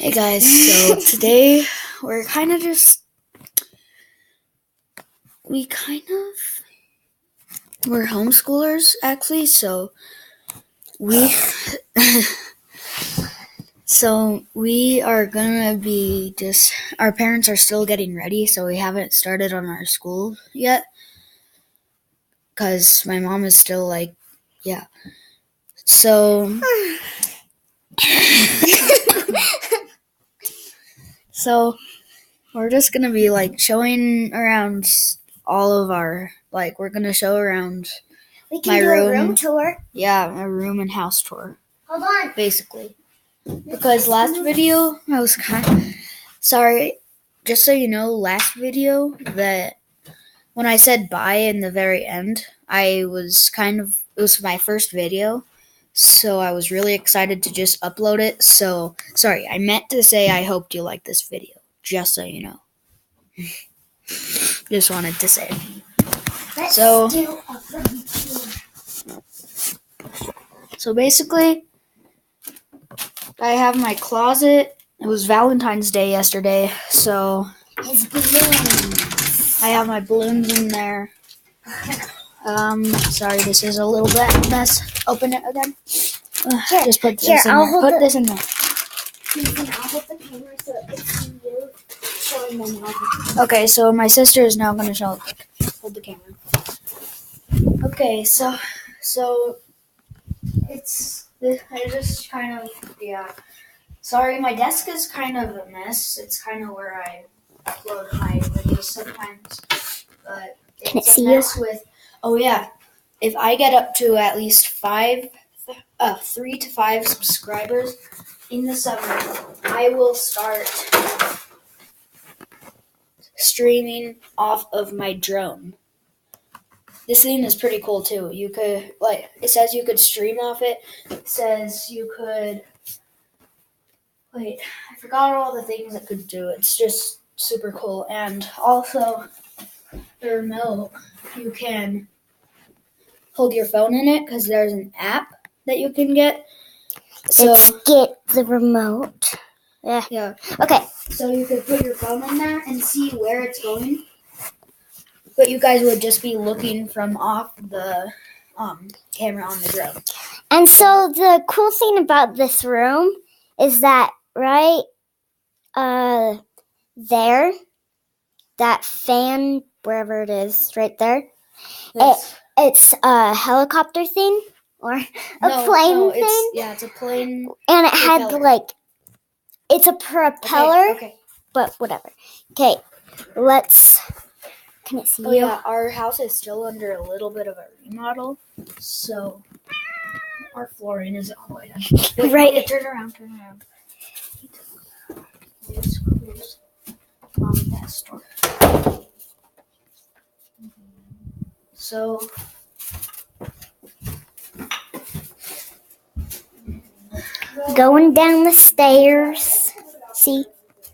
Hey guys, so today we're we're homeschoolers actually, so we are gonna be our parents are still getting ready, so we haven't started on our school yet because my mom is still so so we're just gonna be showing around all of our we're gonna show around we can do a room tour. Yeah, a room and house tour. Hold on. Basically. Because last video, I was sorry, just so you know, last video that when I said bye in the very end, it was my first video, so I was really excited to just upload it. So, sorry, I meant to say I hoped you liked this video, just so you know. Just wanted to say. So basically, I have my closet. It was Valentine's Day yesterday, so his balloons. I have my balloons in there. Sorry, this is a little bit mess. Open it again. Just put this in there. Put this in there. I'll hold the camera so it can see you showing them all. Okay, so my sister is now going to hold the camera. Okay, so I just Sorry, my desk is kind of a mess. It's kind of where I upload my videos sometimes, but Can it it's see a mess with. Oh yeah, if I get up to at least 3 to 5 subscribers in the summer, I will start streaming off of my drone. This thing is pretty cool too. You could it says you could stream off it. It says you could I forgot all the things it could do. It's just super cool. And also the remote, you can hold your phone in it because there's an app that you can get. So let's get the remote. Yeah. Okay. So you could put your phone in there and see where it's going. But you guys would just be looking from off the camera on the drone. And so the cool thing about this room is that right there, that fan, wherever it is, right there, Yes. it's a helicopter thing or plane thing. It's a plane. And it propeller. had it's a propeller. Okay. But whatever. Okay, can it see you? Yeah, our house is still under a little bit of a remodel, so our flooring isn't all the way done. Right. Turn around. Just close that door. So going down the stairs. See?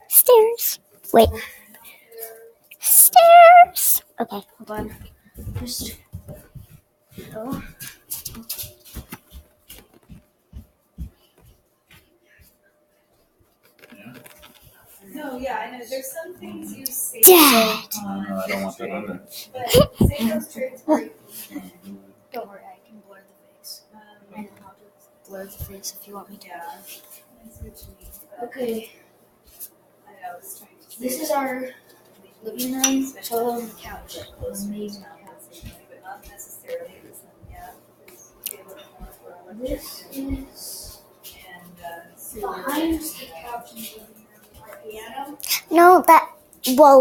Stairs. Wait. Stairs. Okay, hold on. Just go. No, yeah, I know. There's some things you say. Dad. I don't want that under. But say those traits great. Don't worry, I can blur the face. I know how to blur the face if you want me to. Yeah, that's what you mean. Okay, I was trying to say this is our living room. So on the couch. Amazing. but not necessarily this one. Yeah. This is And behind the couch in the living room. Our piano. No,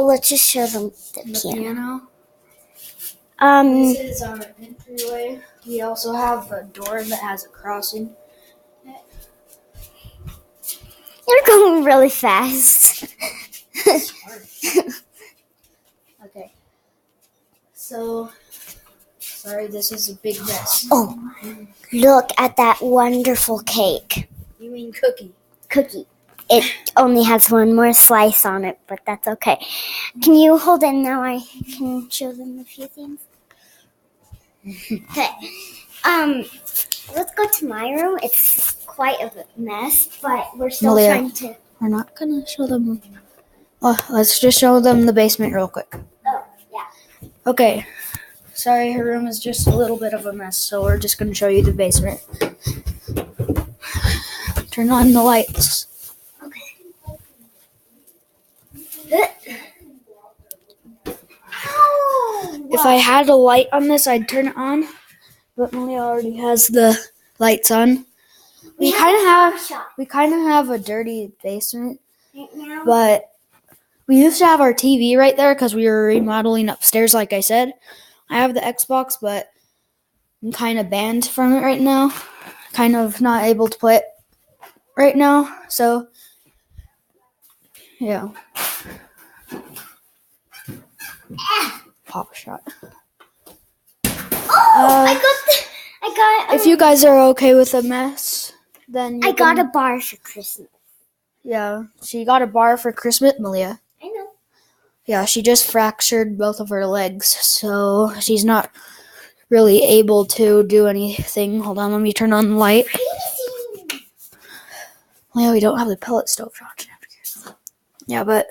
let's just show them the The piano. piano. This is our entryway. We also have a door that has a crossing. You're going really fast. Okay. So, sorry, this is a big mess. Oh, look at that wonderful cake. You mean cookie? Cookie. It only has one more slice on it, but that's okay. Can you hold it now? I can show them a few things. Okay. Let's go to my room. It's quite a mess, but we're still Malia. trying to. We're not gonna show them. Oh, let's just show them the basement real quick. Oh, yeah. Okay. Sorry, her room is just a little bit of a mess, so we're just gonna show you the basement. Turn on the lights. If I had a light on this, I'd turn it on, but Malia already has the lights on. We kind of have a dirty basement, Right now. but we used to have our TV right there because we were remodeling upstairs, like I said. I have the Xbox, but I'm kind of banned from it right now. Kind of not able to play it right now, so yeah. Pop shot. I got. If you guys are okay with a mess, then I got a bar for Christmas. Yeah, she got a bar for Christmas, Malia. I know. Yeah, she just fractured both of her legs, so she's not really able to do anything. Hold on, let me turn on the light. Malia, we don't have the pellet stove. Yeah, but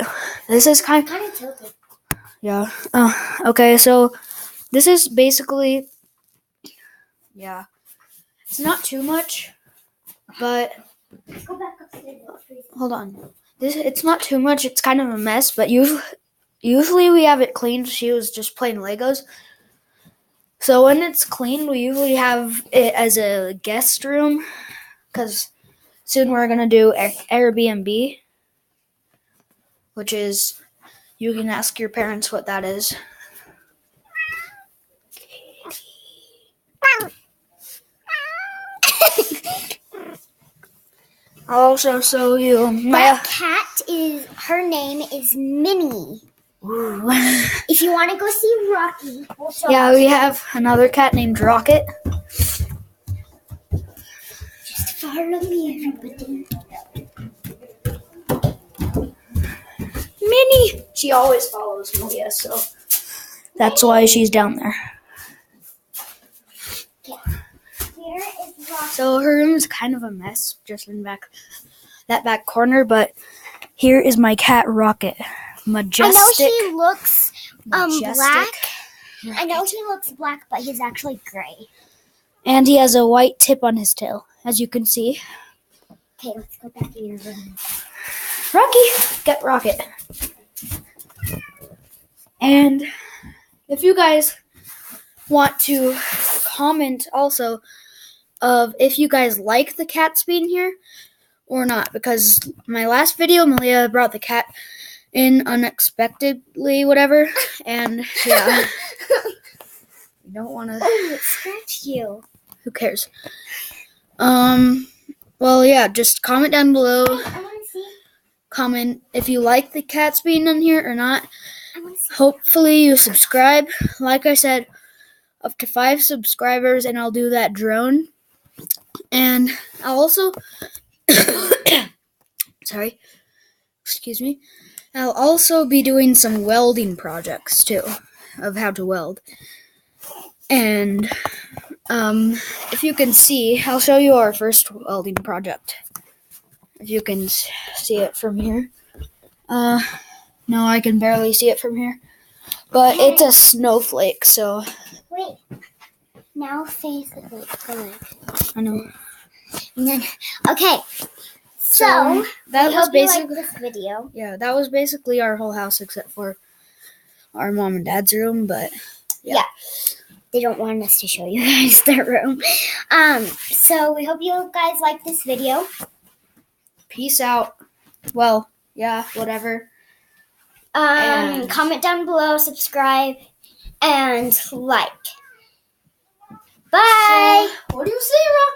this is kind Kind of tilted. Yeah. Okay, so this is basically, yeah, it's not too much, but Go back upstairs. hold on. It's not too much. It's kind of a mess, but usually we have it cleaned. She was just playing Legos. So when it's cleaned, we usually have it as a guest room, because soon we're going to do Airbnb, which is, you can ask your parents what that is. I'll also show you That cat her name is Minnie. If you want to go see Rocky, we'll show Yeah, you. we have another cat named Rocket. Just follow me, everybody. Minnie! She always follows Malia, so that's why she's down there. Here is Rocky. So her room is kind of a mess, just in that back corner, but here is my cat Rocket. Majestic. I know he looks Majestic. black. I know he looks black, but he's actually gray. And he has a white tip on his tail, as you can see. Okay, let's go back to your room. Rocky, get Rocket. And if you guys want to comment also of if you guys like the cats being here or not, because my last video, Malia brought the cat in unexpectedly, whatever, and yeah, you don't want to. Oh, it scratched you. Who cares? Well, yeah, just comment down below. I want to see. Comment if you like the cats being in here or not. I want to see. Hopefully you subscribe. Like I said, up to 5 subscribers, and I'll do that drone. And I'll also, sorry, excuse me. I'll also be doing some welding projects too, of how to weld. And if you can see, I'll show you our first welding project. If you can see it from here. No, I can barely see it from here. But it's a snowflake, so Wait. Now face it. Wait, go ahead. I know. And then, okay. So, that I was hope you like basically this video. yeah, that was basically our whole house except for our mom and dad's room, but Yeah. They don't want us to show you guys their room. So we hope you guys like this video. peace out. Well, yeah, whatever. And- Comment down below, subscribe, and like. Bye. What do you say, Rock?